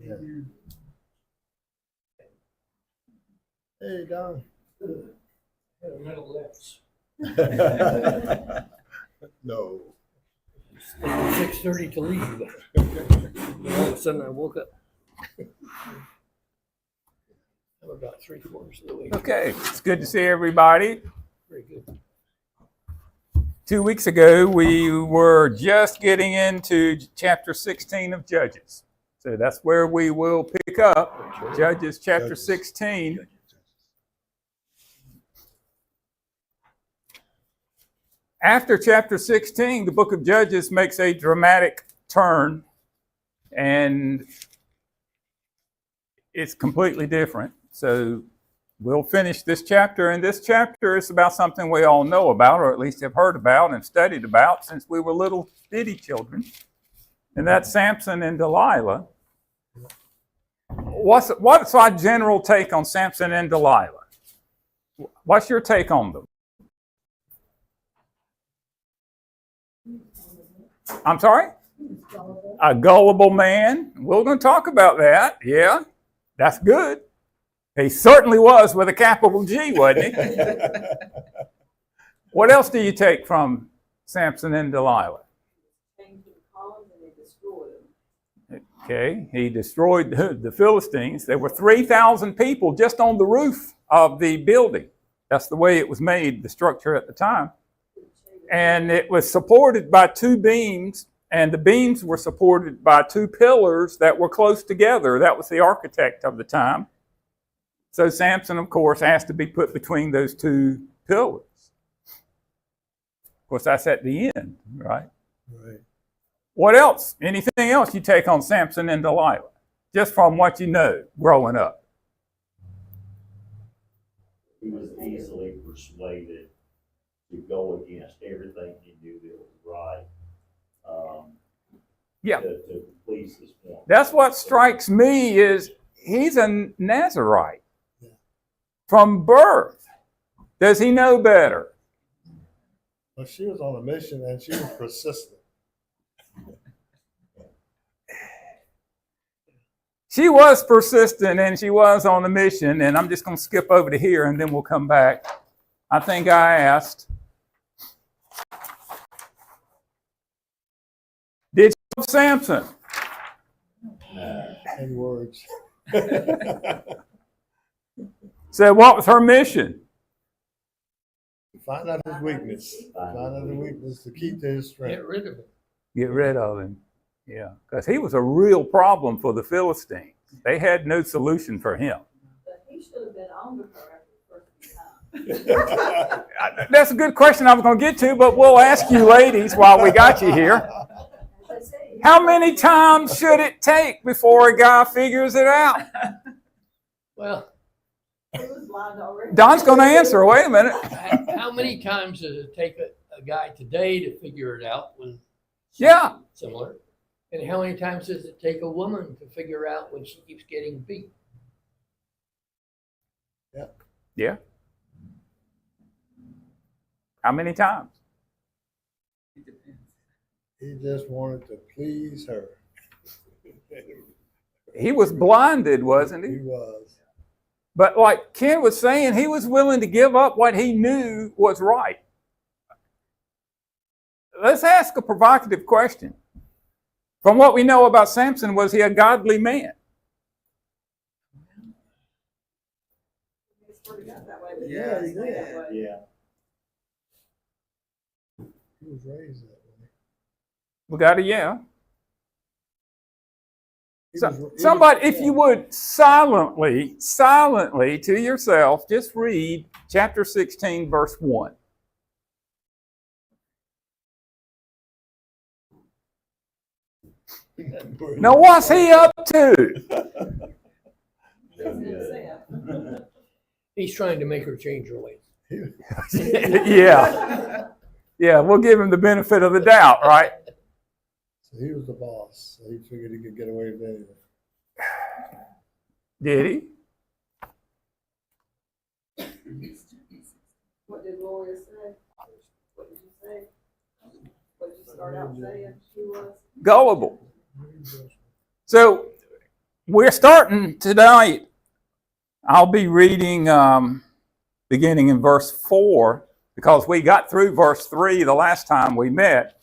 Yeah. Hey, Don. Mental lapse. No. 6:30 to leave. All of a sudden I woke up. I'm about 3/4 of the way. Okay, it's good to see everybody. Very good. 2 weeks ago, we were just getting into chapter 16 of Judges. So that's where we will pick up, Judges chapter 16. After chapter 16, the book of Judges makes a dramatic turn, and it's completely different. So we'll finish this chapter, and this chapter is about something we all know about, or at least have heard about and studied about since we were little bitty children, and that's Samson and Delilah. What's our general take on Samson and Delilah? What's your take on them? I'm sorry? A gullible man. We're going to talk about that. Yeah, that's good. He certainly was with a capital G, wasn't he? What else do you take from Samson and Delilah? Okay, he destroyed the Philistines. There were 3,000 people just on the roof of the building. That's the way it was made, the structure at the time. And it was supported by two beams, and the beams were supported by two pillars that were close together. That was the architect of the time. So Samson, of course, asked to be put between those two pillars. Of course, that's at the end, right? Right. What else? Anything else you take on Samson and Delilah, just from what you know growing up? He was easily persuaded to go against everything he knew that was right. Yeah. To please his point. That's what strikes me is he's a Nazarite from birth. Does he know better? Well, she was on a mission and she was persistent. She was persistent and she was on a mission, and I'm just going to skip over to here and then we'll come back. I think I asked, did you love Samson? In words. So what was her mission? Find out his weakness. Find out his weakness to keep to his strength. Get rid of it. Get rid of him. Yeah, because he was a real problem for the Philistines. They had no solution for him. But he should have been on with her after the first time. That's a good question I was going to get to, but we'll ask you ladies while we got you here. How many times should it take before a guy figures it out? Well, He was blind already. Don's going to answer. Wait a minute. how many times does it take a guy today to figure it out when Yeah. similar? And how many times does it take a woman to figure out when she keeps getting beat? Yeah. How many times? He just wanted to please her. He was blinded, wasn't He he? was. But like Ken was saying, he was willing to give up what he knew was right. Let's ask a provocative question. From what we know about Samson, was he a godly man? He sort of got that way. Yeah, he Stayed did. that way. Yeah. He was raised that way. We got a yeah. He So, was- he was- somebody, if you would, silently to yourself, just read chapter 16, verse 1. Now, what's he up to? He's trying to make her change her ways. Yeah. Yeah, we'll give him the benefit of the doubt, right? So he was the boss. So he figured he could get away with anything. Did he? What did Gloria say? What did you say? What did you start out saying she was? Gullible. So we're starting tonight. I'll be reading beginning in verse 4 because we got through verse 3 the last time we met.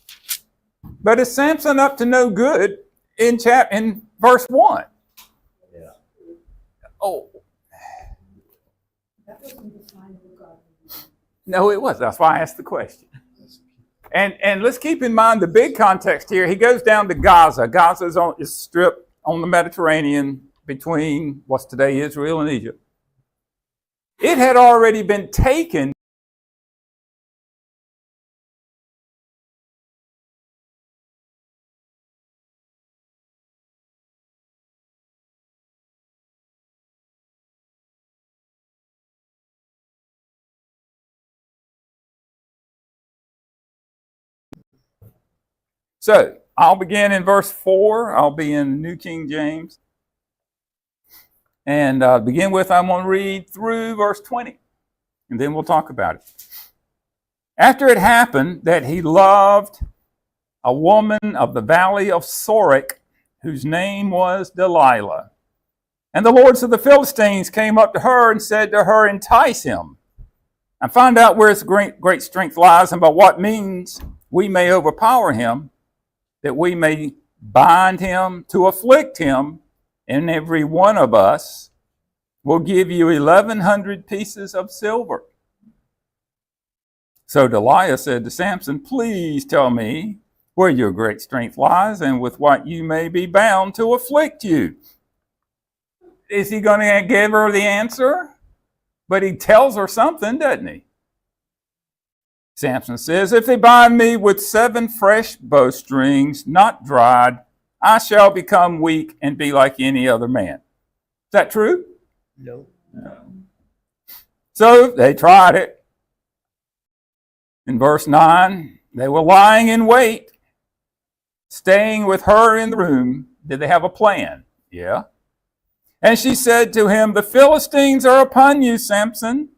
But is Samson up to no good in verse 1? Yeah. Oh. No, it was. That's why I asked the question. And let's keep in mind the big context here. He goes down to Gaza. Gaza is a strip on the Mediterranean between what's today Israel and Egypt. It had already been taken. So I'll begin in verse 4. I'll be in New King James. And begin with, I'm going to read through verse 20. And then we'll talk about it. After it happened that he loved a woman of the valley of Sorek, whose name was Delilah. And the lords of the Philistines came up to her and said to her, entice him, and find out where his great strength lies, and by what means we may overpower him, that we may bind him to afflict him, and every one of us will give you 1,100 pieces of silver. So Delilah said to Samson, please tell me where your great strength lies, and with what you may be bound to afflict you. Is he going to give her the answer? But he tells her something, doesn't he? Samson says, if they bind me with 7 fresh bowstrings, not dried, I shall become weak and be like any other man. Is that true? No. So they tried it. In verse 9, they were lying in wait, staying with her in the room. Did they have a plan? Yeah. And she said to him, the Philistines are upon you, Samson.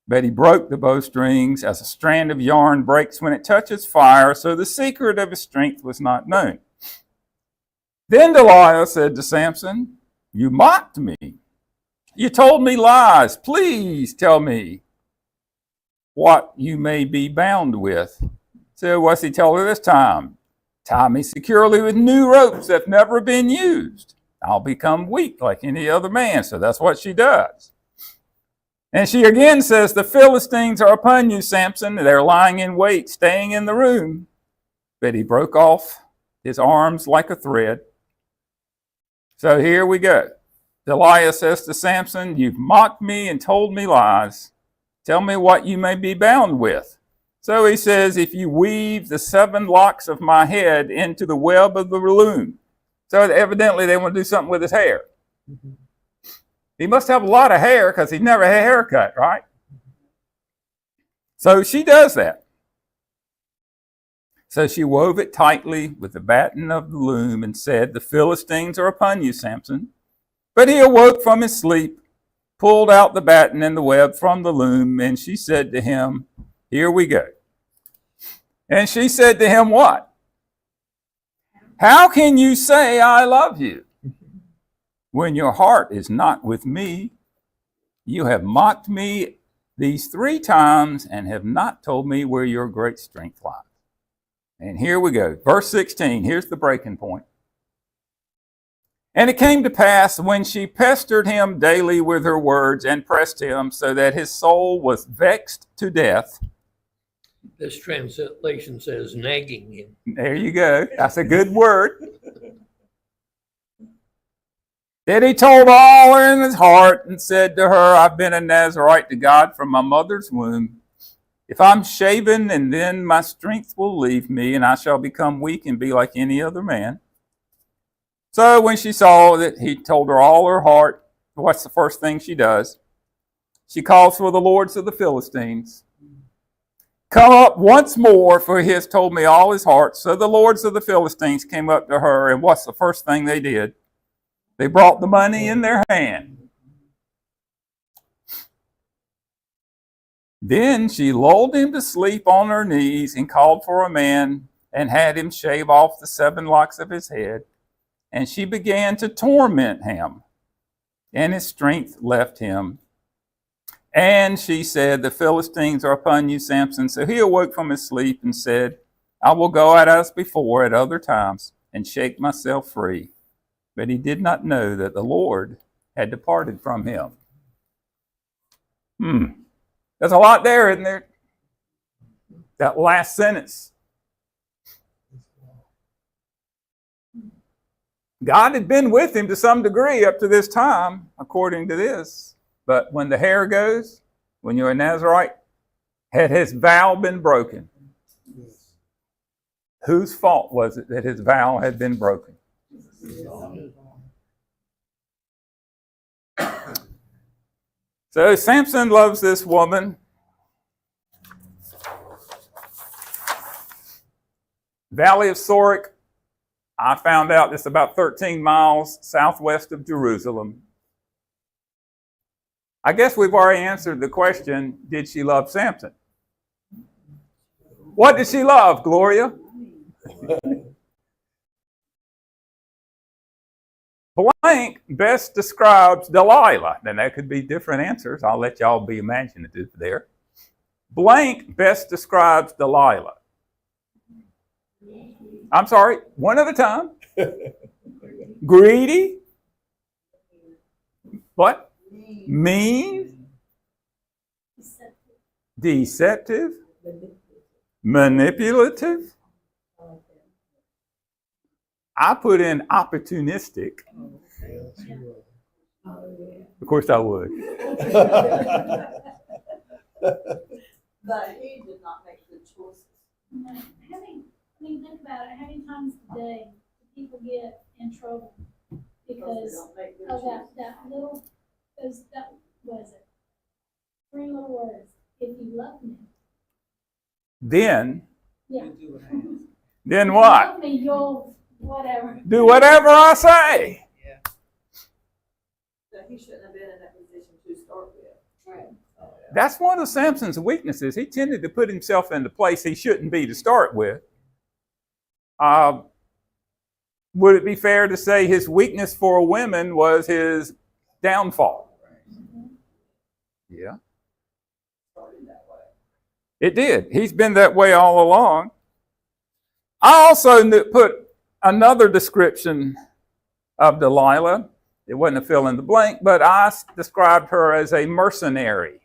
But he broke the bowstrings as a strand of yarn breaks when it touches fire, so the secret of his strength was not known. Then Delilah said to Samson, you mocked me. You told me lies. Please tell me what you may be bound with. So what's he tell her this time? Tie me securely with new ropes that have never been used. I'll become weak like any other man. So that's what she does. And she again says, the Philistines are upon you, Samson. They're lying in wait, staying in the room. But he broke off his arms like a thread. So here we go. Delilah says to Samson, you've mocked me and told me lies. Tell me what you may be bound with. So he says, if you weave the 7 locks of my head into the web of the loom. So evidently they want to do something with his hair. Mm-hmm. He must have a lot of hair because he never had a haircut, right? So she does that. So she wove it tightly with the batten of the loom and said, the Philistines are upon you, Samson. But he awoke from his sleep, pulled out the batten and the web from the loom, and she said to him, here we go. And she said to him, what? How can you say I love you when your heart is not with me? You have mocked me these 3 times and have not told me where your great strength lies. And here we go. Verse 16, here's the breaking point. And it came to pass when she pestered him daily with her words and pressed him so that his soul was vexed to death. This translation says nagging him. There you go. That's a good word. Then he told all in his heart and said to her, I've been a Nazarite to God from my mother's womb. If I'm shaven, and then my strength will leave me, and I shall become weak and be like any other man. So when she saw that he told her all her heart, what's the first thing she does? She calls for the lords of the Philistines. Come up once more, for he has told me all his heart. So the lords of the Philistines came up to her, and what's the first thing they did? They brought the money in their hand. Then she lulled him to sleep on her knees and called for a man and had him shave off the 7 locks of his head. and she began to torment him, and his strength left him. And she said, the Philistines are upon you, Samson. So he awoke from his sleep and said, I will go out as before at other times and shake myself free. But he did not know that the Lord had departed from him. There's a lot there, isn't there? That last sentence. God had been with him to some degree up to this time, according to this. But when the hair goes, when you're a Nazarite, had his vow been broken? Yes. Whose fault was it that his vow had been broken? So Samson loves this woman. Valley of Sorek, I found out it's about 13 miles southwest of Jerusalem. I guess we've already answered the question, did she love Samson? What did she love, Gloria? Blank best describes Delilah. Then there could be different answers. I'll let y'all be imaginative there. Blank best describes Delilah. I'm sorry, one at a time. Greedy. What? Mean. Deceptive. Manipulative. I put in opportunistic. Yes, you Of course I would. But he did not make good choices. Think about it, how many times a day do people get in trouble because They don't make good of choices. that little, that was it? 3 little words. If you love me. Then Yeah. what? If you love me, you'll whatever. Do whatever I say. So he shouldn't have been in that position to start with. True. That's one of Samson's weaknesses. He tended to put himself in the place he shouldn't be to start with. Would it be fair to say his weakness for women was his downfall? Yeah. It did. He's been that way all along. I also put another description of Delilah. It wasn't a fill in the blank, but I described her as a mercenary.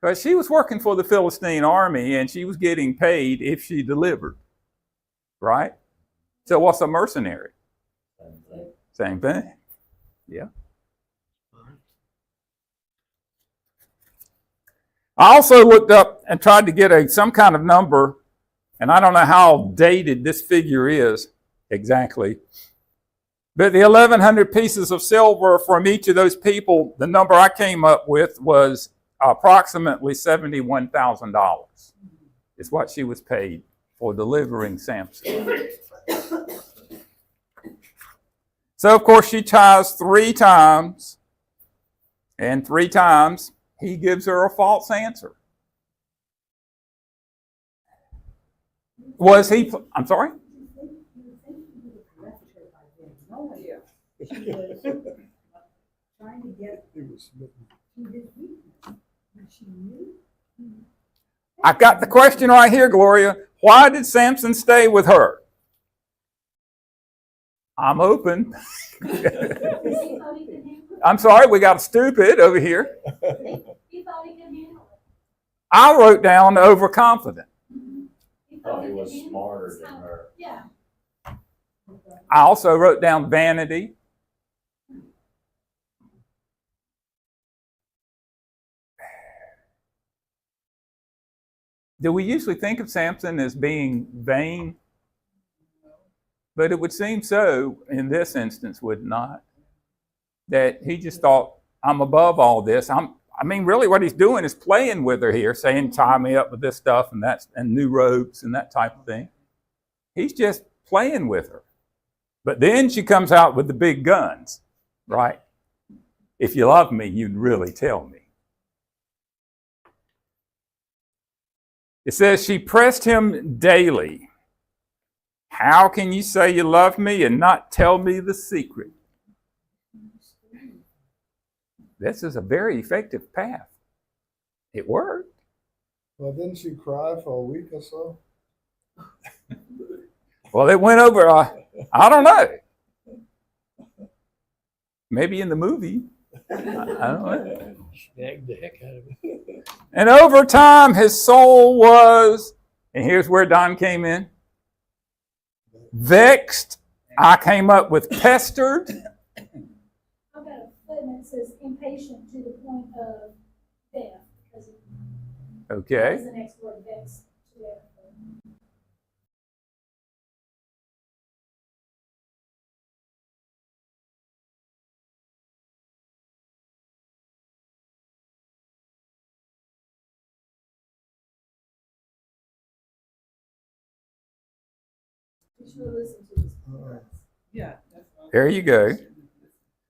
Because she was working for the Philistine army and she was getting paid if she delivered. Right? So what's a mercenary? Same thing. Yeah. I also looked up and tried to get some kind of number, and I don't know how dated this figure is exactly. But the 1,100 pieces of silver from each of those people, the number I came up with was approximately $71,000 is what she was paid for delivering Samson. So, of course, she tries 3 times, and 3 times he gives her a false answer. Was he, I'm sorry? Trying to get He was smitten. to his weakness, but she knew. I got the question right here, Gloria. Why did Samson stay with her? I'm open. He thought he could handle it. I'm sorry, we got a stupid over here. He thought he could handle it. I wrote down overconfident. He Thought he could was handle it. smarter than her. Yeah. I also wrote down vanity. Do we usually think of Samson as being vain? But it would seem so in this instance, would it not? That he just thought, I'm above all this. Really what he's doing is playing with her here, saying, tie me up with this stuff and new robes and that type of thing. He's just playing with her. But then she comes out with the big guns, right? If you love me, you'd really tell me. It says she pressed him daily. How can you say you love me and not tell me the secret? This is a very effective path. It worked. Well, didn't she cry for a week or so? Well, it went over, I don't know. Maybe in the movie. I don't know. Snagged the heck out of it. And over time, his soul was, and here's where Don came in, vexed. I came up with pestered. I've got a footnote that says impatient to the point of death, because it Okay. is the next word, vexed to death. You should listen to this. Yeah. That's what There you go.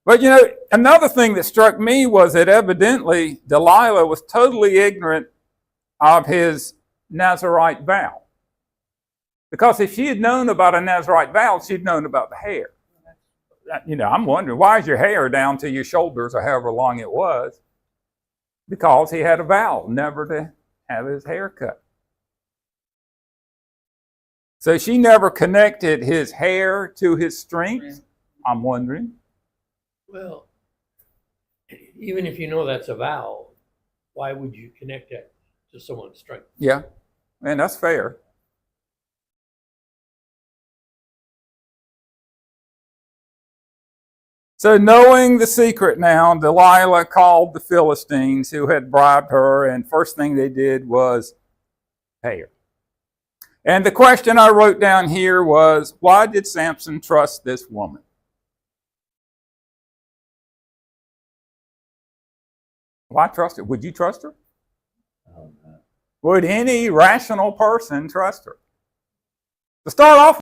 But you know, another thing that struck me was that evidently Delilah was totally ignorant of his Nazirite vow. Because if she had known about a Nazirite vow, she'd known about the hair. You know, I'm wondering, why is your hair down to your shoulders or however long it was? Because he had a vow never to have his hair cut. So she never connected his hair to his strength, I'm wondering. Well, even if you know that's a vow, why would you connect that to someone's strength? Yeah, and that's fair. So knowing the secret now, Delilah called the Philistines who had bribed her, and first thing they did was pay her. And the question I wrote down here was, why did Samson trust this woman? Why trust her? Would you trust her? Would any rational person trust her? To start off,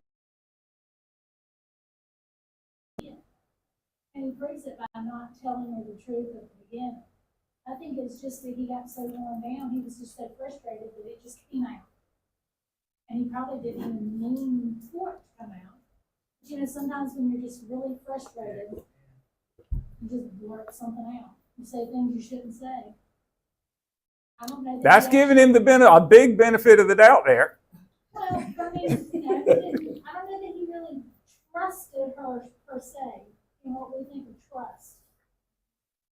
And he proves it by not telling her the truth at the beginning. I think it's just that he got so worn down, he was just so frustrated that it just came out. And he probably didn't even mean for it to come out. But you know, sometimes when you're just really frustrated, you just blurt something out. You say things you shouldn't say. I don't know. that's giving him a big benefit of the doubt there. Well, I mean, you know, I don't know that he really trusted her per se. You know what we think of trust.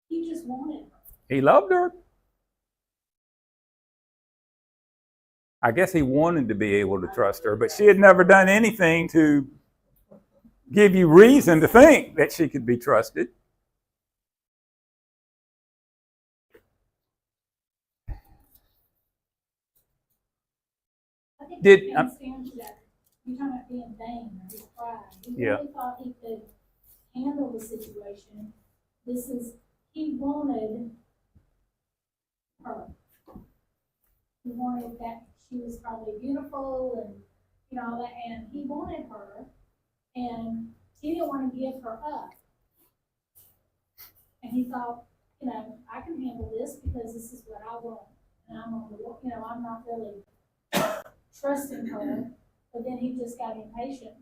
He just wanted her. He loved her. I guess he wanted to be able to trust her, but she had never done anything to give you reason to think that she could be trusted. I think Did- he can't stand to that. You're talking about being vain or his pride. He Yeah. really thought he could handle the situation. He wanted her. He wanted that she was probably beautiful and, you know, all that, and he wanted her, and he didn't want to give her up. And he thought, you know, I can handle this because this is what I want. And I'm on the, you know, I'm not really trusting her, but then he just got impatient.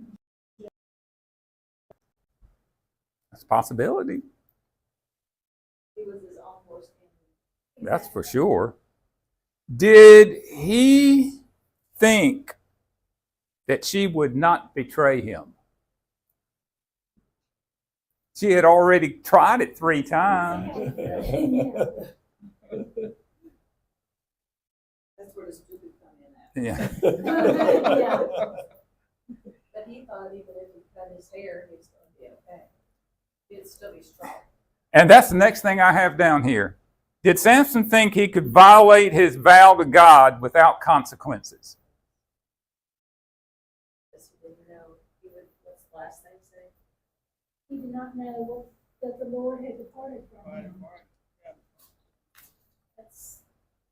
That's a possibility. He was his own worst enemy. That's for sure. Did he think that she would not betray him? She had already tried it 3 times. That's where the stupid come in at. Yeah. Yeah. But he thought even if he cut his hair, he was going to be okay. He'd still be strong. And that's the next thing I have down here. Did Samson think he could violate his vow to God without consequences? Because he didn't know, what's the last thing say? He did not know that the Lord had departed from him. That's,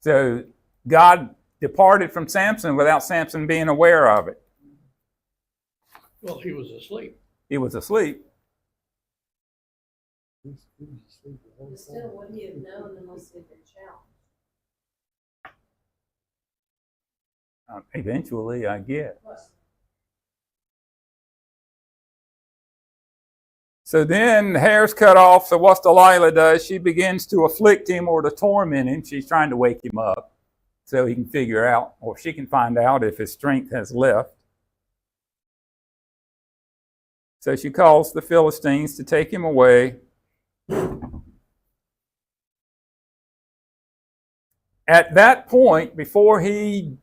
So God departed from Samson without Samson being aware of it. Well, he was asleep. He was asleep. He was asleep the whole But still, time. would he have known unless he'd been challenged? Eventually, I get. What? So then the hair's cut off. So what's Delilah does? She begins to afflict him or to torment him. She's trying to wake him up so he can figure out, or she can find out if his strength has left. So she calls the Philistines to take him away. At that point, before he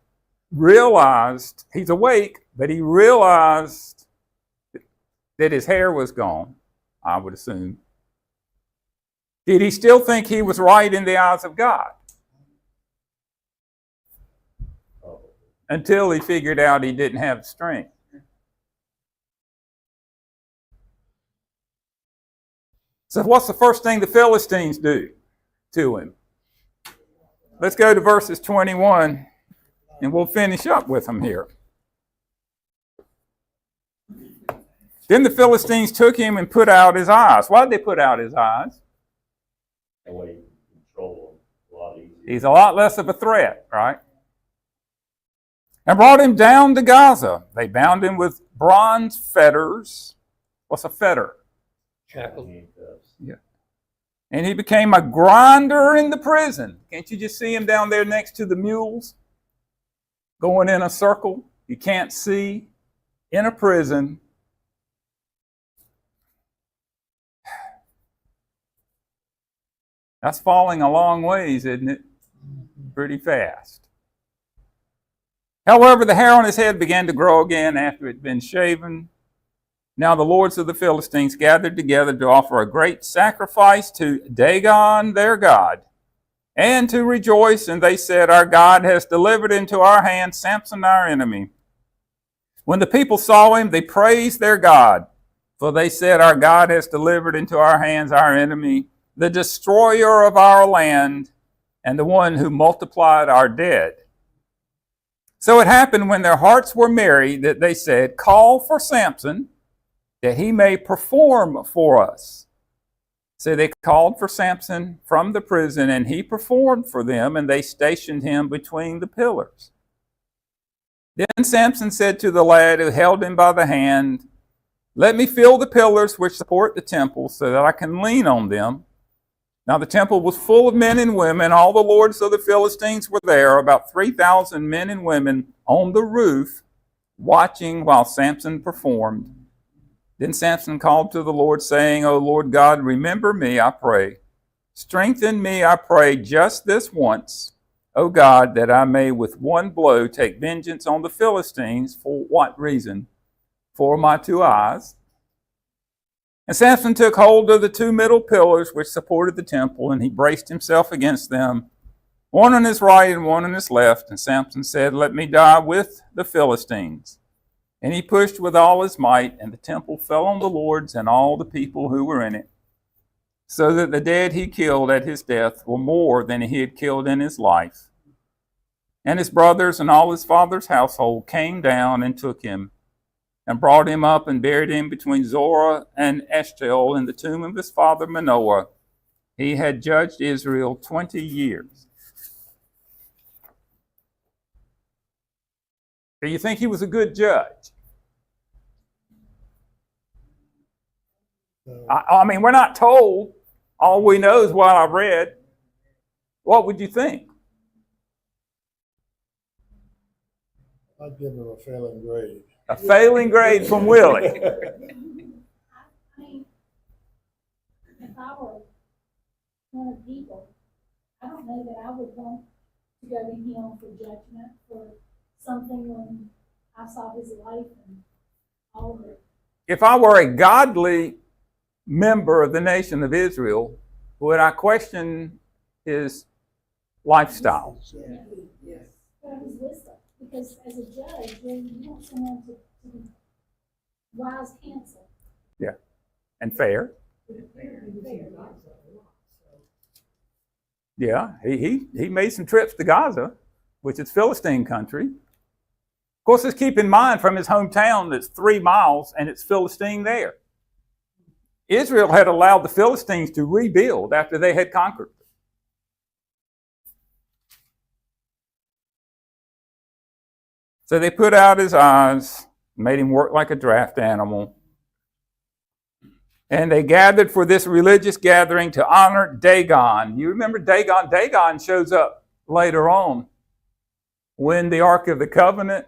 realized, he's awake, but he realized that his hair was gone, I would assume. Did he still think he was right in the eyes of God? Until he figured out he didn't have strength. So what's the first thing the Philistines do to him? Let's go to verses 21, and we'll finish up with them here. Then the Philistines took him and put out his eyes. Why did they put out his eyes? That way you can control him a lot easier. He's a lot less of a threat, right? And brought him down to Gaza. They bound him with bronze fetters. What's a fetter? Shackled. Handcuffs. Yeah. And he became a grinder in the prison. Can't you just see him down there next to the mules? Going in a circle. You can't see. In a prison. That's falling a long ways, isn't it? Pretty fast. However, the hair on his head began to grow again after it had been shaven. Now the lords of the Philistines gathered together to offer a great sacrifice to Dagon, their god, and to rejoice. And they said, our God has delivered into our hands Samson, our enemy. When the people saw him, they praised their God. For they said, our God has delivered into our hands our enemy, the destroyer of our land, and the one who multiplied our dead. So it happened when their hearts were merry that they said, call for Samson, that he may perform for us. So they called for Samson from the prison, and he performed for them, and they stationed him between the pillars. Then Samson said to the lad who held him by the hand, let me feel the pillars which support the temple, so that I can lean on them. Now the temple was full of men and women. All the lords of the Philistines were there, about 3,000 men and women on the roof, watching while Samson performed. Then Samson called to the Lord, saying, O Lord God, remember me, I pray. Strengthen me, I pray, just this once, O God, that I may with one blow take vengeance on the Philistines. For what reason? For my 2 eyes. And Samson took hold of the 2 middle pillars which supported the temple, and he braced himself against them, one on his right and one on his left. And Samson said, let me die with the Philistines. And he pushed with all his might, and the temple fell on the lords and all the people who were in it, so that the dead he killed at his death were more than he had killed in his life. And his brothers and all his father's household came down and took him, and brought him up and buried him between Zorah and Eshtaol in the tomb of his father Manoah. He had judged Israel 20 years. Do you think he was a good judge? I mean, we're not told. All we know is what I read. What would you think? I'd give him a failing grade. A failing grade from Willie. I mean, if I were one of the people, I don't know that I would want to go to him for judgment for something when I saw his life and all of it. If I were a godly member of the nation of Israel, would I question his lifestyle? Yes. But his wisdom, because as a judge, you want someone to be wise counsel. Yeah, and fair. Yeah, he made some trips to Gaza, which is Philistine country. Of course, let's keep in mind from his hometown that's 3 miles and it's Philistine there. Israel had allowed the Philistines to rebuild after they had conquered. So they put out his eyes, made him work like a draft animal. And they gathered for this religious gathering to honor Dagon. You remember Dagon? Dagon shows up later on when the Ark of the Covenant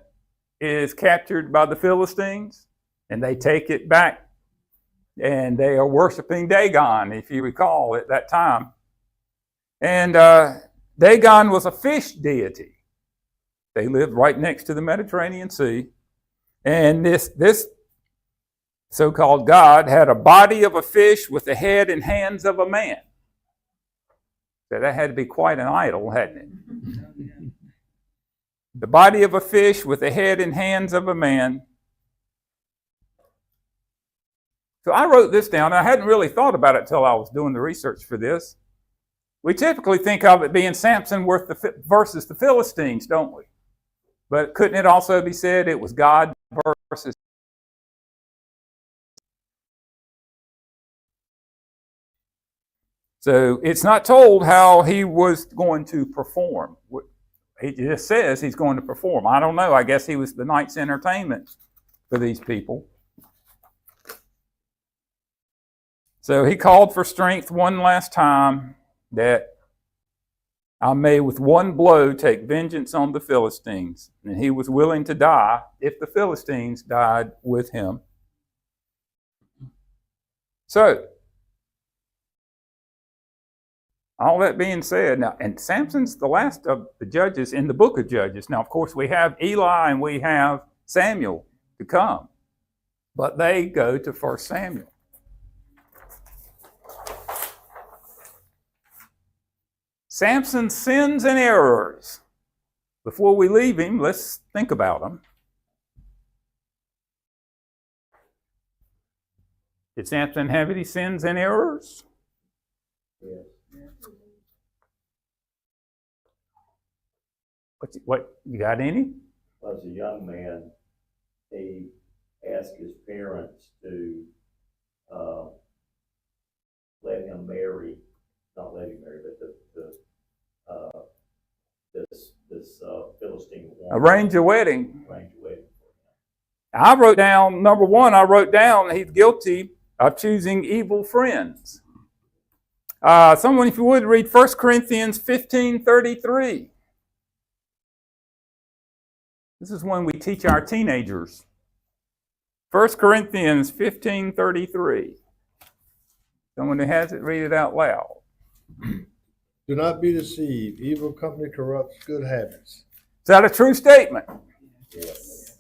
is captured by the Philistines, and they take it back, and they are worshiping Dagon, if you recall, at that time. And Dagon was a fish deity. They lived right next to the Mediterranean Sea. And this so-called God had a body of a fish with the head and hands of a man. So that had to be quite an idol, hadn't it? The body of a fish with the head and hands of a man. So I wrote this down. I hadn't really thought about it till I was doing the research for this. We typically think of it being Samson versus the Philistines, don't we? But couldn't it also be said it was God versus? So it's not told how he was going to perform. He just says he's going to perform. I don't know. I guess he was the night's entertainment for these people. So he called for strength one last time, that I may with one blow take vengeance on the Philistines. And he was willing to die if the Philistines died with him. So, all that being said, now, and Samson's the last of the judges in the book of Judges. Now, of course, we have Eli and we have Samuel to come, but they go to 1 Samuel. Samson's sins and errors. Before we leave him, let's think about them. Did Samson have any sins and errors? Yes. What you got any? As a young man, he asked his parents to let him marry, not let him marry, but this Philistine woman. Arrange a wedding. Arrange a wedding. I wrote down, number one, I wrote down he's guilty of choosing evil friends. Someone, if you would, read 1 Corinthians 15:33. This is when we teach our teenagers. 1 Corinthians 15:33. Someone who has it, read it out loud. Do not be deceived. Evil company corrupts good habits. Is that a true statement? Yes.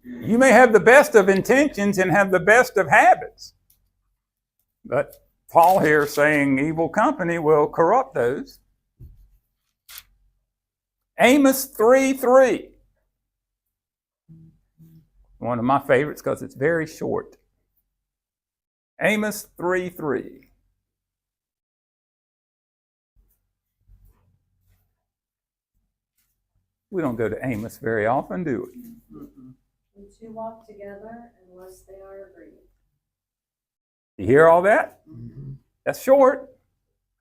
You may have the best of intentions and have the best of habits. But Paul here is saying evil company will corrupt those. Amos 3:3. One of my favorites because it's very short. Amos 3:3. We don't go to Amos very often, do we? And two walk together unless they are agreed. You hear all that? Mm-hmm. That's short.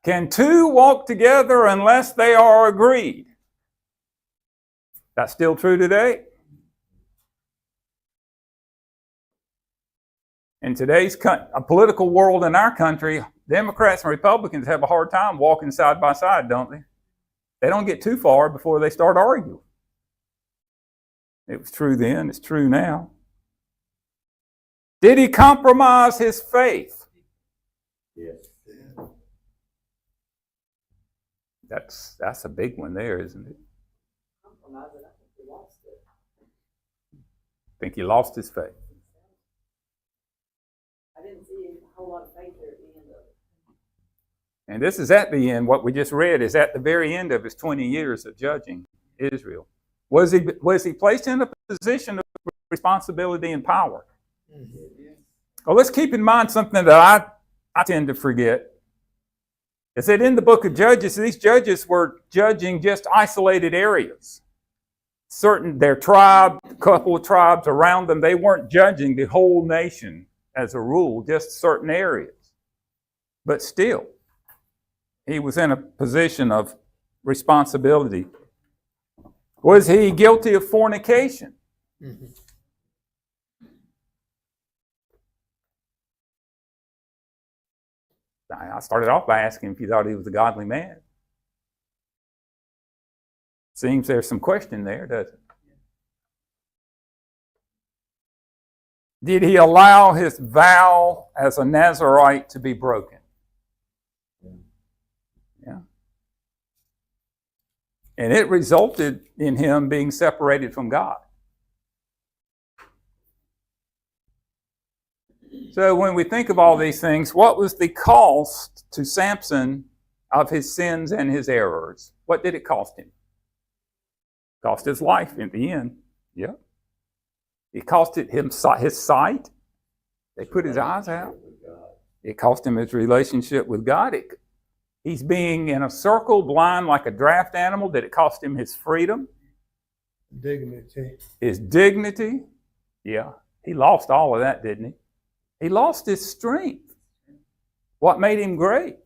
Can two walk together unless they are agreed? That's still true today? In today's political world in our country, Democrats and Republicans have a hard time walking side by side, don't they? They don't get too far before they start arguing. It was true then, it's true now. Did he compromise his faith? Yes. That's a big one there, isn't it? Compromise it, I think we lost it. I think he lost his faith. I didn't see a whole lot of faith there at the end of it. And this is at the end, what we just read is at the very end of his 20 years of judging Israel. Was he placed in a position of responsibility and power? Mm-hmm. Well, let's keep in mind something that I tend to forget. Is that in the book of Judges, these judges were judging just isolated areas. Their tribe, a couple of tribes around them, they weren't judging the whole nation as a rule, just certain areas. But still, he was in a position of responsibility. Was he guilty of fornication? Mm-hmm. I started off by asking if you thought he was a godly man. Seems there's some question there, doesn't it? Did he allow his vow as a Nazirite to be broken? Yeah. And it resulted in him being separated from God. So when we think of all these things, what was the cost to Samson of his sins and his errors? What did it cost him? It cost his life in the end. Yeah. It cost him his sight. They put his eyes out. It cost him his relationship with God. He's being in a circle, blind like a draft animal. Did it cost him his freedom? Dignity. His dignity? Yeah. He lost all of that, didn't he? He lost his strength. What made him great?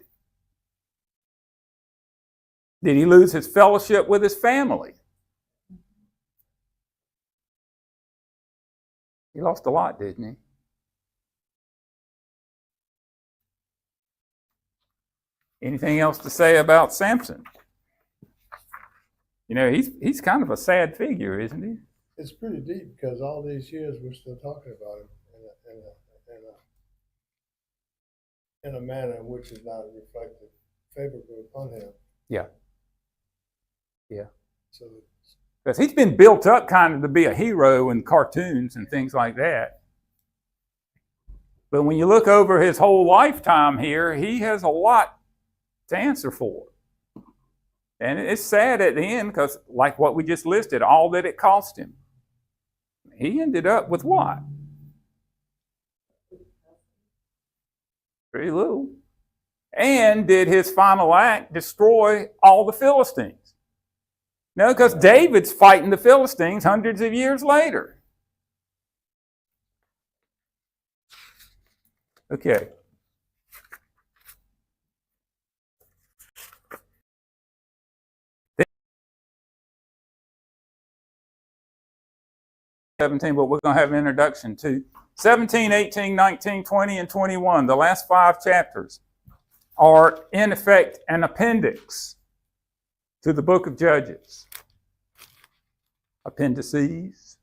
Did he lose his fellowship with his family? He lost a lot, didn't he? Anything else to say about Samson? You know, he's kind of a sad figure, isn't he? It's pretty deep because all these years we're still talking about him in a manner which is not reflected favorably upon him. Yeah. Yeah. So because he's been built up kind of to be a hero in cartoons and things like that. But when you look over his whole lifetime here, he has a lot to answer for. And it's sad at the end because, like what we just listed, all that it cost him. He ended up with what? Pretty little. And did his final act destroy all the Philistines? No, because David's fighting the Philistines hundreds of years later. Okay. But we're going to have an introduction to 17, 18, 19, 20, and 21. The last 5 chapters are, in effect, an appendix to the book of Judges. Appendices.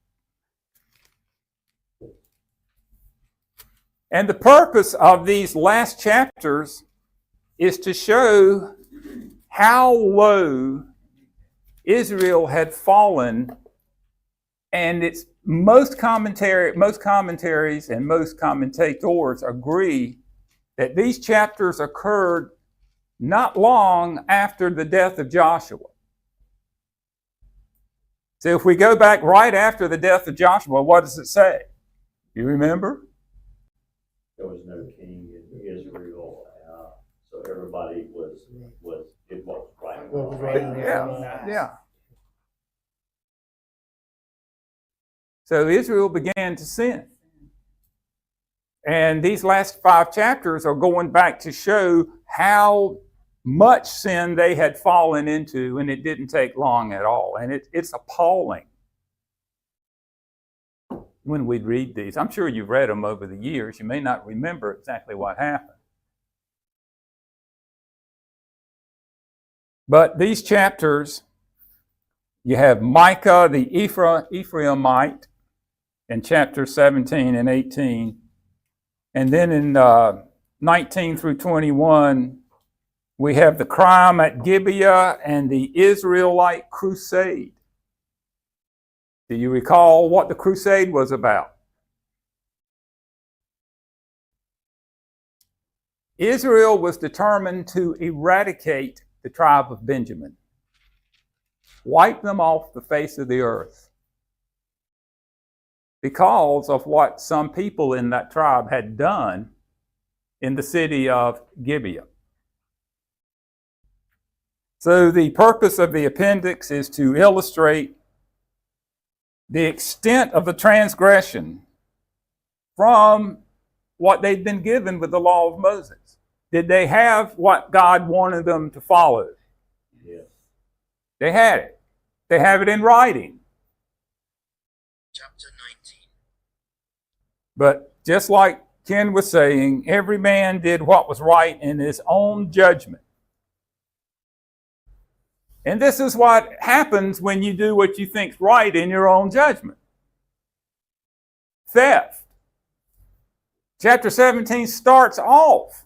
And the purpose of these last chapters is to show how low Israel had fallen, and it's most commentaries and most commentators agree that these chapters occurred not long after the death of Joshua. So if we go back right after the death of Joshua, what does it say? You remember? There was no king in Israel, so everybody did what was right. What was right. Yeah. So Israel began to sin. And these last 5 chapters are going back to show how much sin they had fallen into, and it didn't take long at all. And it's appalling when we read these. I'm sure you've read them over the years. You may not remember exactly what happened. But these chapters, you have Micah the Ephraimite in chapters 17 and 18. And then in 19 through 21, we have the crime at Gibeah and the Israelite crusade. Do you recall what the crusade was about? Israel was determined to eradicate the tribe of Benjamin, wipe them off the face of the earth, because of what some people in that tribe had done in the city of Gibeah. So the purpose of the appendix is to illustrate the extent of the transgression from what they'd been given with the law of Moses. Did they have what God wanted them to follow? Yes. They had it. They have it in writing. Chapter 19. But just like Ken was saying, every man did what was right in his own judgment. And this is what happens when you do what you think's right in your own judgment. Theft. Chapter 17 starts off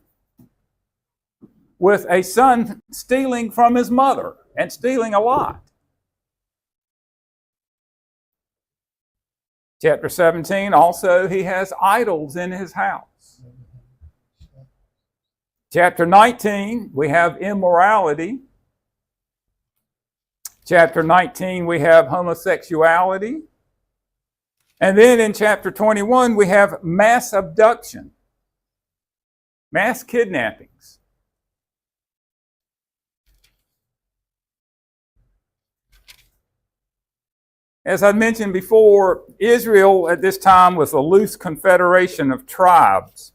with a son stealing from his mother and stealing a lot. Chapter 17 also, he has idols in his house. Chapter 19, we have immorality. Chapter 19, we have homosexuality. And then in chapter 21, we have mass abduction, mass kidnappings. As I mentioned before, Israel at this time was a loose confederation of tribes.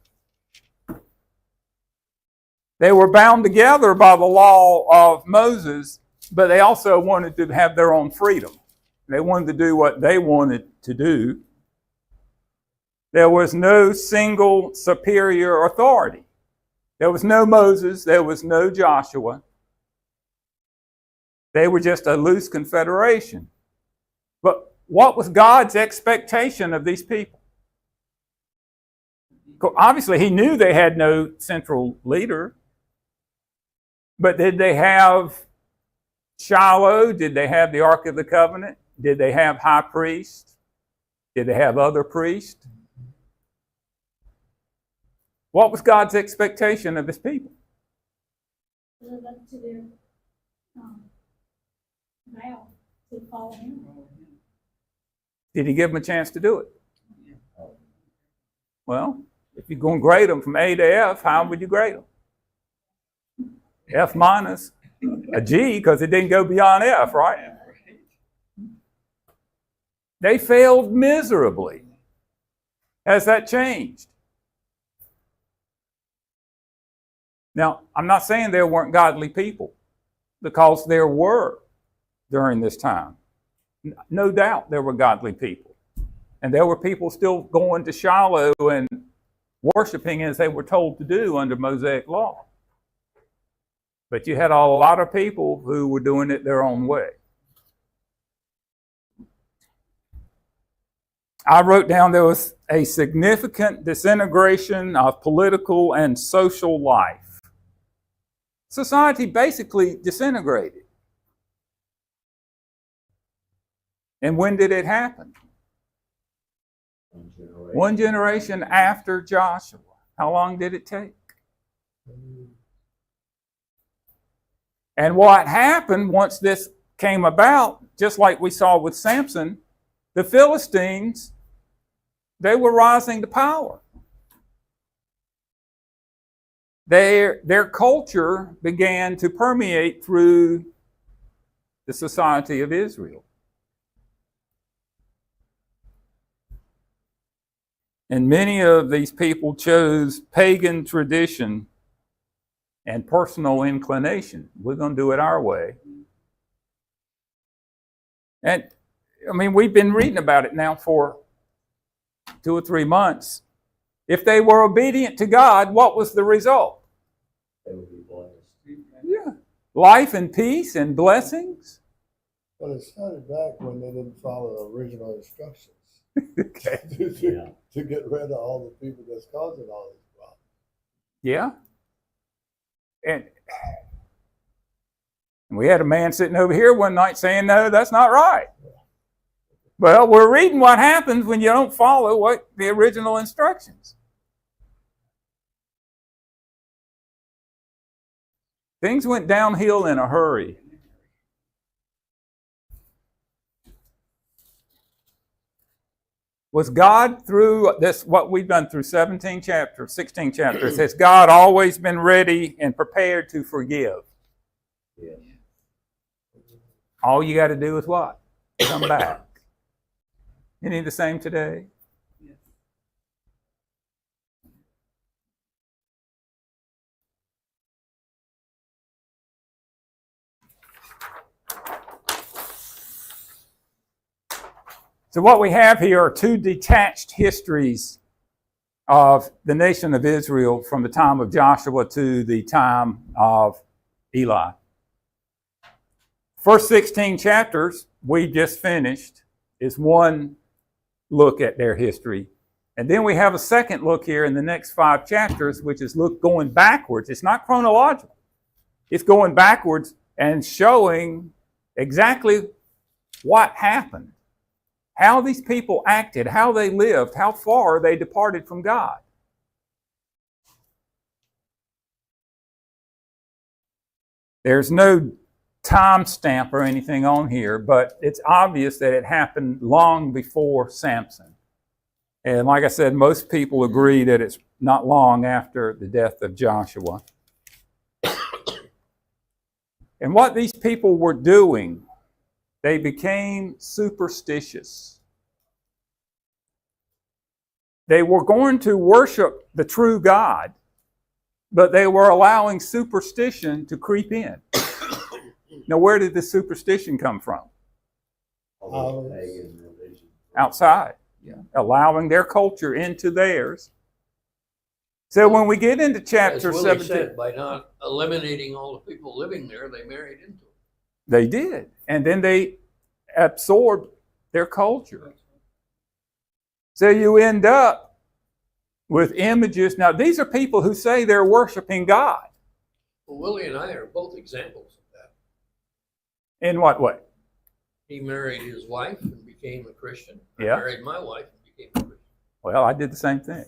They were bound together by the law of Moses, but they also wanted to have their own freedom. They wanted to do what they wanted to do. There was no single superior authority. There was no Moses, there was no Joshua. They were just a loose confederation. But what was God's expectation of these people? Obviously, he knew they had no central leader. But did they have Shiloh? Did they have the Ark of the Covenant? Did they have high priests? Did they have other priests? What was God's expectation of his people? Live up to their vow to follow him. Did he give them a chance to do it? Well, if you're going to grade them from A to F, how would you grade them? F minus, a G, because it didn't go beyond F, right? They failed miserably. Has that changed? Now, I'm not saying there weren't godly people, because there were during this time. No doubt there were godly people. And there were people still going to Shiloh and worshiping as they were told to do under Mosaic law. But you had a lot of people who were doing it their own way. I wrote down there was a significant disintegration of political and social life. Society basically disintegrated. And when did it happen? One generation after Joshua. How long did it take? And what happened once this came about, just like we saw with Samson, the Philistines, they were rising to power. Their culture began to permeate through the society of Israel. And many of these people chose pagan tradition and personal inclination. We're going to do it our way. And, I mean, we've been reading about it now for 2 or 3 months. If they were obedient to God, what was the result? They would be blessed. Yeah. Life and peace and blessings. But it started back when they didn't follow the original instructions. Okay. to get rid of all the people that's causing all these problems. Yeah. And we had a man sitting over here one night saying, no, that's not right. Well, we're reading what happens when you don't follow the original instructions. Things went downhill in a hurry. Was God, through this, what we've done through 16 chapters, has God always been ready and prepared to forgive? Yes. All you got to do is what? Come back. Isn't he the same today? So what we have here are two detached histories of the nation of Israel from the time of Joshua to the time of Eli. First 16 chapters we just finished is one look at their history. And then we have a second look here in the next 5 chapters, which is going backwards. It's not chronological. It's going backwards and showing exactly what happened, how these people acted, how they lived, how far they departed from God. There's no time stamp or anything on here, but it's obvious that it happened long before Samson. And like I said, most people agree that it's not long after the death of Joshua. And what these people were doing, they became superstitious. They were going to worship the true God, but they were allowing superstition to creep in. Now, where did the superstition come from? All those pagan religions. Outside. Allowing their culture into theirs. So when we get into chapter As Willie 17, said, by not eliminating all the people living there, they married into it. they did. And then they absorbed their culture. So you end up with images. Now, these are people who say they're worshiping God. Well, Willie and I are both examples of that. In what way? He married his wife and became a Christian. I Yeah. married my wife and became a Christian. Well, I did the same thing.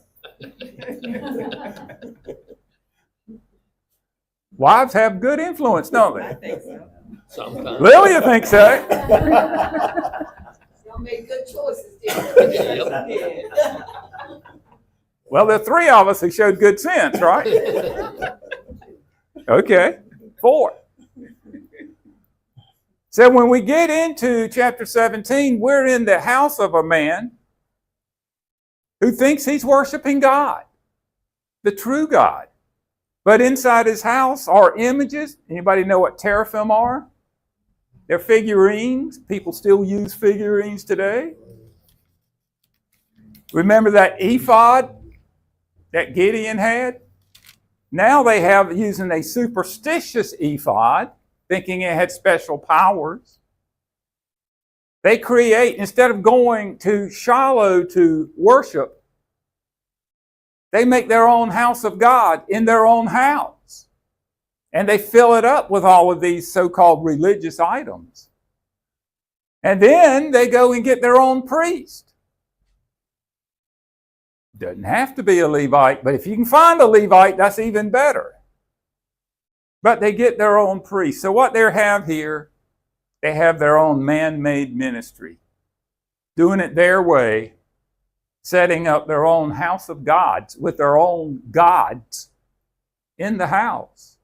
Wives have good influence, don't I they? think so. Sometimes. Lily, you think so? Y'all made good choices, didn't you? Yep. Well, there are 3 of us who showed good sense, right? Okay. 4. So when we get into chapter 17, we're in the house of a man who thinks he's worshiping God, the true God. But inside his house are images. Anybody know what teraphim are? They're figurines. People still use figurines today. Remember that ephod that Gideon had? Now they have using a superstitious ephod, thinking it had special powers. They create, instead of going to Shiloh to worship, they make their own house of God in their own house. And they fill it up with all of these so-called religious items. And then they go and get their own priest. Doesn't have to be a Levite, but if you can find a Levite, that's even better. But they get their own priest. So what they have here, they have their own man-made ministry, doing it their way, setting up their own house of gods with their own gods in the house.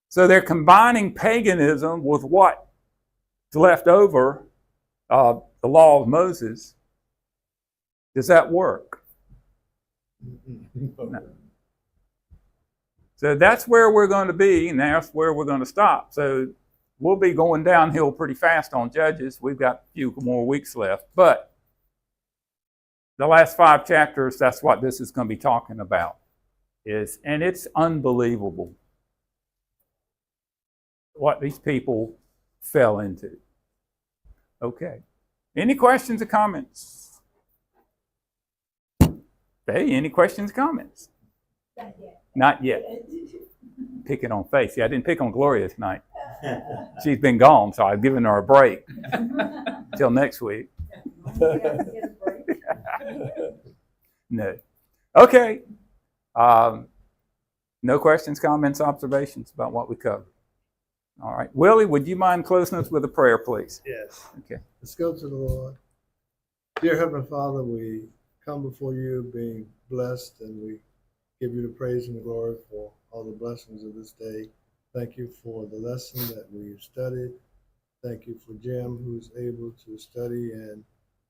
So they're combining paganism with what's left over of the law of Moses. Does that work? No. So that's where we're going to be, and that's where we're going to stop. So we'll be going downhill pretty fast on Judges. We've got a few more weeks left. But the last 5 chapters, that's what this is going to be talking about. And it's unbelievable what these people fell into. Okay. Any questions or comments? Hey, any questions or comments? Not yet. Picking on Faith. See, I didn't pick on Gloria tonight. She's been gone, so I've given her a break until next week. No. Okay. No questions, comments, observations about what we covered. All right. Willie, would you mind closing us with a prayer, please? Yes. Okay. Let's go to the Lord. Dear Heavenly Father, we come before you being blessed, and we give you the praise and the glory for all the blessings of this day. Thank you for the lesson that we've studied. Thank you for Jim, who's able to study and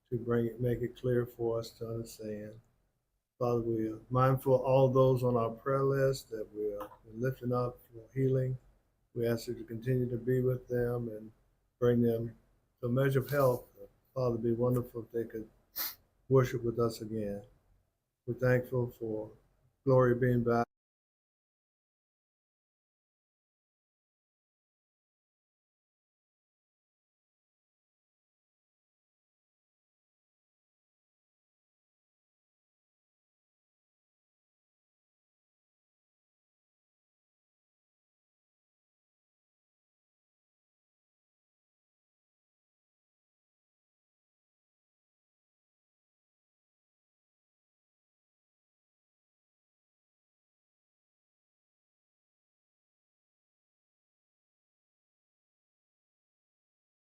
to make it clear for us to understand. Father, we are mindful of all those on our prayer list that we are lifting up for healing. We ask you to continue to be with them and bring them to a measure of health. Father, it'd be wonderful if they could worship with us again. We're thankful for Gloria being back.